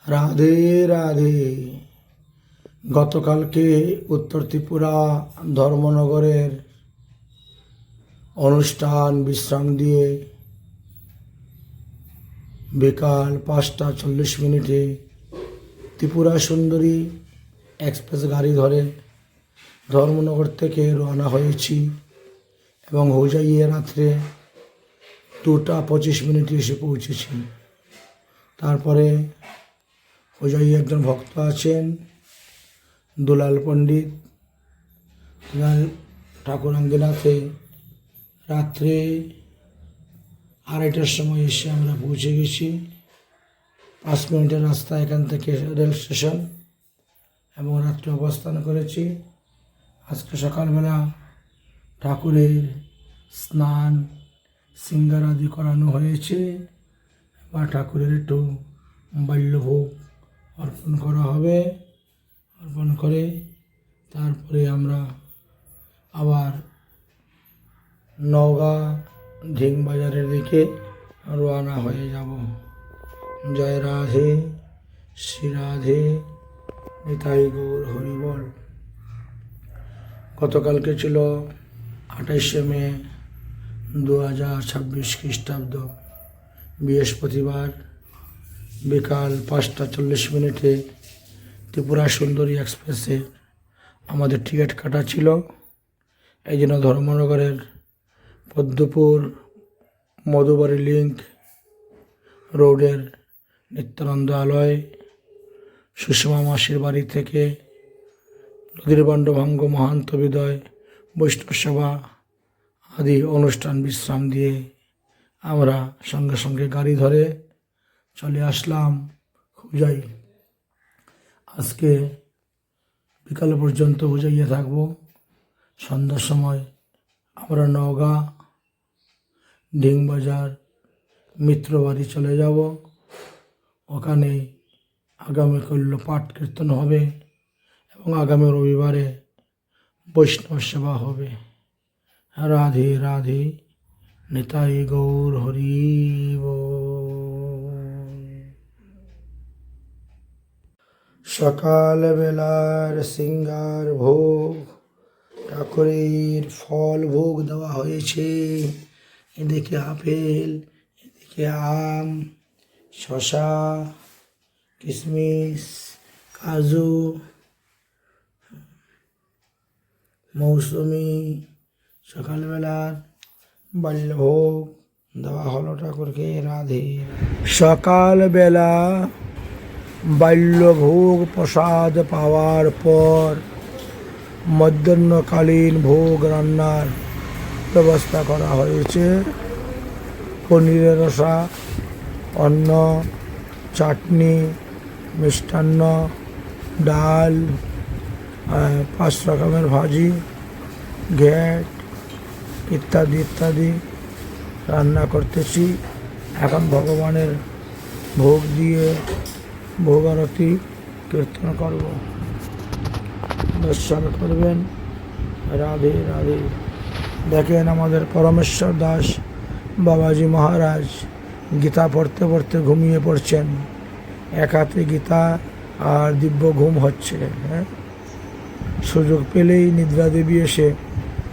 রাধে রাধে। গতকালকে উত্তর ত্রিপুরা ধর্মনগরের অনুষ্ঠান বিশ্রাম দিয়ে বিকাল 5:40 ত্রিপুরা সুন্দরী এক্সপ্রেস গাড়ি ধরে ধর্মনগর থেকে রওনা হয়েছি এবং হোজাইয়ে রাত্রে 2:25 এসে পৌঁছেছি। তারপরে হোজাইয়ে একজন ভক্ত আছেন দুলাল পণ্ডিত, তিনার ঠাকুরাঙ্গিনাতে রাত্রে 2:30টার সময় এসে আমরা পৌঁছে গেছি। 5 মিনিটের রাস্তা এখান থেকে রেল স্টেশন, এবং রাত্রে অবস্থান করেছি। আজকে সকালবেলা ঠাকুরের স্নান সিঙ্গার আদি করানো হয়েছে, বা ঠাকুরের একটু বাল্যভোগ অর্পণ করা হবে। অর্পণ করে তারপরে আমরা আবার নওগাঁ ঢিং বাজারের দিকে রওনা হয়ে যাব। জয় রাধে, শ্রী রাধে, নিতাই গৌর হরিবল। গতকালকে ছিল 28শে মে 2026 খ্রিস্টাব্দ, বৃহস্পতিবার। বিকাল 5:40 ত্রিপুরা সুন্দরী এক্সপ্রেসে আমাদের টিকিট কাটা ছিল। এই জন্য ধর্মনগরের পদ্মপুর মধুবাড়ি লিঙ্ক রোডের নিত্যানন্দ আলয়, সুষমা মাসির বাড়ি থেকে নদীর বাণ্ডভাঙ্গ মহান্ত বিদয় বৈষ্ণব সেবা আদি অনুষ্ঠান বিশ্রাম দিয়ে আমরা সঙ্গে সঙ্গে গাড়ি ধরে চলে আসলাম হোজাই। আজকে বিকাল পর্যন্ত হোজাইয়ে থাকবো। সন্ধ্যার সময় আমরা নওগাঁ ঢিংবাজার মিত্রবাড়ি চলে যাব। ওখানে আগামীকাল পাঠ কীর্তন হবে এবং আগামী রবিবারে বৈষ্ণব সেবা হবে। রাধে রাধে, নিতাই গৌর হরি বল। সকালবেলার সিঙ্গার ভোগ, ঠাকুরের ফল ভোগ দেওয়া হয়েছে। এদিকে আপেল, এদিকে আম, শশা, কিশমিশ, কাজু, মৌসুমি। সকালবেলার বাল্যভোগ দেওয়া হলো ঠাকুরকে। রাধে। সকালবেলা বাল্যভোগ প্রসাদ পাওয়ার পর মধ্যাহ্নকালীন ভোগ রান্নার ব্যবস্থা করা হয়েছে। পনিরের রসা, অন্ন, চাটনি, মিষ্টান্ন, ডাল, 5 রকমের ভাজি, ঘ্যাট ইত্যাদি ইত্যাদি রান্না করতেছি। এখন ভগবানের ভোগ দিয়ে ভোগ আরতি কীর্তন করব, দর্শন করবেন। রাধে রাধে। দেখেন আমাদের পরমেশ্বর দাস বাবাজি মহারাজ গীতা পড়তে পড়তে ঘুমিয়ে পড়ছেন। এক হাতে গীতা আর দিব্য ঘুম হচ্ছে। সুযোগ পেলেই নিদ্রা দেবী এসে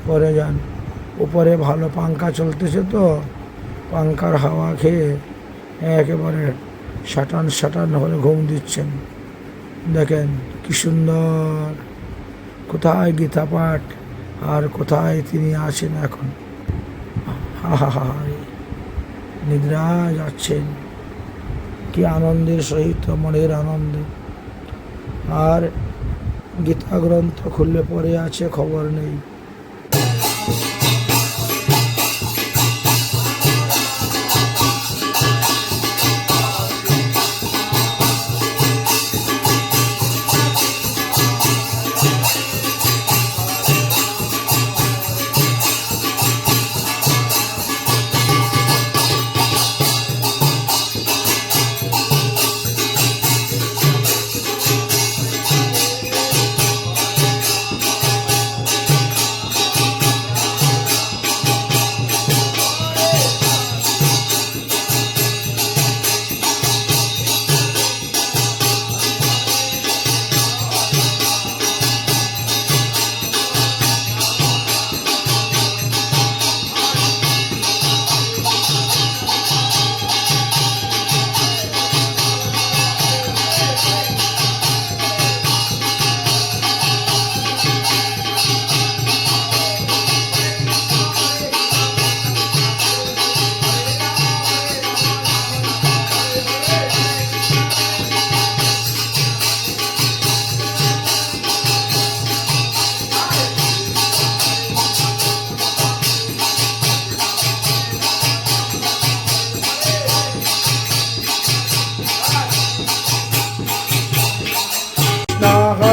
পড়ে যান। উপরে ভালো পাঙ্খা চলতেছে, তো পাঙ্খার হাওয়া খেয়ে একেবারে সাটান সাটান হয়ে ঘুম দিচ্ছেন। দেখেন কি সুন্দর, কোথায় গীতা পাঠ আর কোথায় তিনি আছেন এখন। হা নিদ্রা যাচ্ছেন, কি আনন্দের সহিত, মনের আনন্দে। আর গীতা গ্রন্থ খুললে পড়ে আছে, খবর নেই।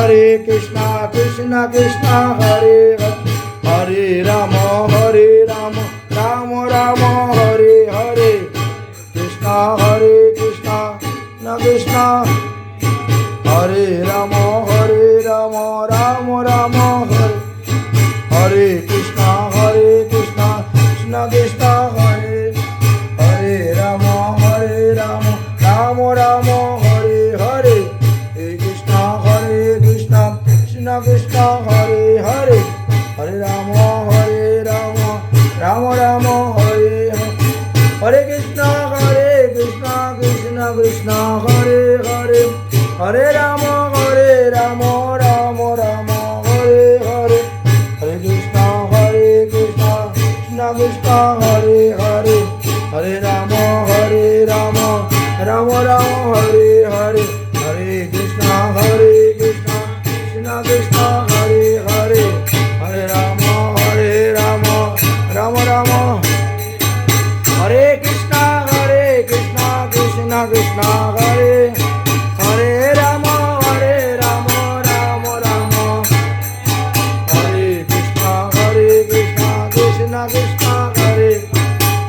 হরে কৃষ্ণ কৃষ্ণ কৃষ্ণ হরে হরে হরে রাম রাম রাম হরে হরে কৃষ্ণ হরে কৃষ্ণ কৃষ্ণ হরে রাম রাম রাম হরে হরে কৃষ্ণ কৃষ্ণ কৃষ্ণ হরে হরে রাম রাম রাম হরে হরে কৃষ্ণ কৃষ্ণ কৃষ্ণ হরে হরে হরে রাম রাম রাম হরে হরে কৃষ্ণ কৃষ্ণ কৃষ্ণ হরে হরে হরে রাম রাম রাম হরে হরে হরে কৃষ্ণ কৃষ্ণ কৃষ্ণ হরে হরে হরে রাম রাম রাম হরে হরে হরে কৃষ্ণ কৃষ্ণ কৃষ্ণ হরে হরে হরে রাম রাম রাম হরে কৃষ্ণ কৃষ্ণ কৃষ্ণ হরে হরে রাম রাম রাম হরে কৃষ্ণ কৃষ্ণ কৃষ্ণ হরে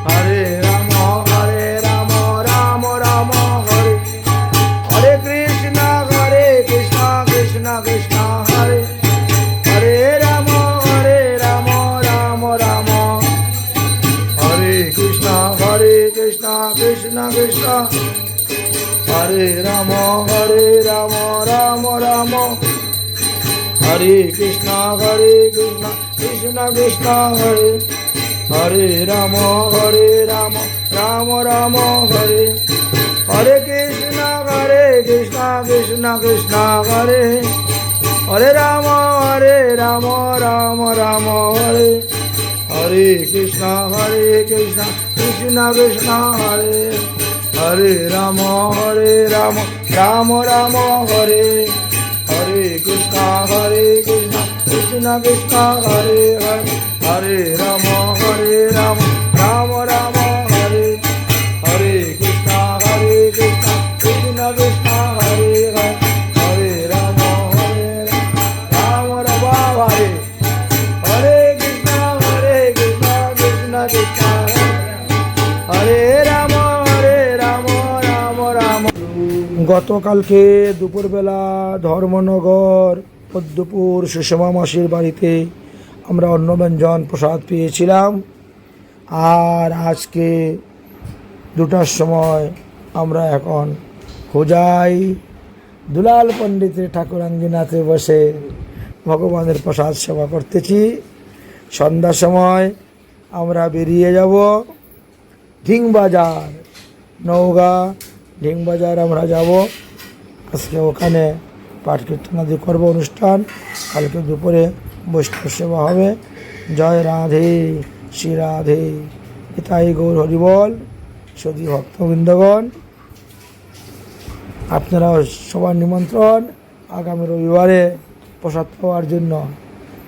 হরে রাম রাম রাম হরে হরে কৃষ্ণ কৃষ্ণ কৃষ্ণ হরে হরে রাম রাম রাম হরে কৃষ্ণ কৃষ্ণ কৃষ্ণ হরে রাম রাম রাম হরে কৃষ্ণ কৃষ্ণ কৃষ্ণ হরে হরে রাম রাম রাম হরে হরে কৃষ্ণ কৃষ্ণ কৃষ্ণ হরে হরে রাম রাম রাম হরে হরে কৃষ্ণ কৃষ্ণ কৃষ্ণ হরে হরে রাম রাম রাম হরে হরে কৃষ্ণ কৃষ্ণ কৃষ্ণ হরে হরে হরে রাম রাম রাম হরে হরে কৃষ্ণ কৃষ্ণ কৃষ্ণ হরে হরে হরে রাম রাম রাম হরে হরে কৃষ্ণ কৃষ্ণ কৃষ্ণ হরে রাম রাম রাম। গতকালকে দুপুরবেলা ধর্মনগর পদ্মপুর সুষমা মাসির বাড়িতে আমরা অন্নব্যঞ্জন প্রসাদ পেয়েছিলাম, আর আজকে 2টার সময় আমরা এখন হোজাই দুলাল পণ্ডিতের ঠাকুরাঙ্গিনাতে বসে ভগবানের প্রসাদ সেবা করতেছি। সন্ধ্যার সময় আমরা বেরিয়ে যাব ঢিংবাজার, নওগাঁ ঢিংবাজার আমরা যাব। আজকে ওখানে পাঠ কীর্তনাদি করবো অনুষ্ঠান, কালকে দুপুরে বৈষ্ণব সেবা হবে। জয় রাধে শ্রী রাধে, পিতাই গৌর হরিবল। সদী ভক্তবৃন্দগণ, আপনারা সবার নিমন্ত্রণ আগামী রবিবারে প্রসাদ পাওয়ার জন্য।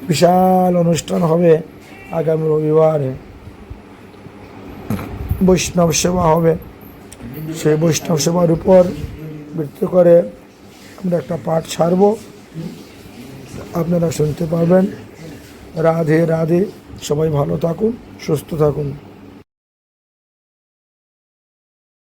বিশাল অনুষ্ঠান হবে আগামী রবিবারে, বৈষ্ণব সেবা হবে। সেই বৈষ্ণব সেবার উপর ভিত্তি করে আমরা একটা পাঠ ছাড়ব, আপনারা শুনতে পারবেন। রাধে রাধে, সবাই ভালো থাকুন, সুস্থ থাকুন।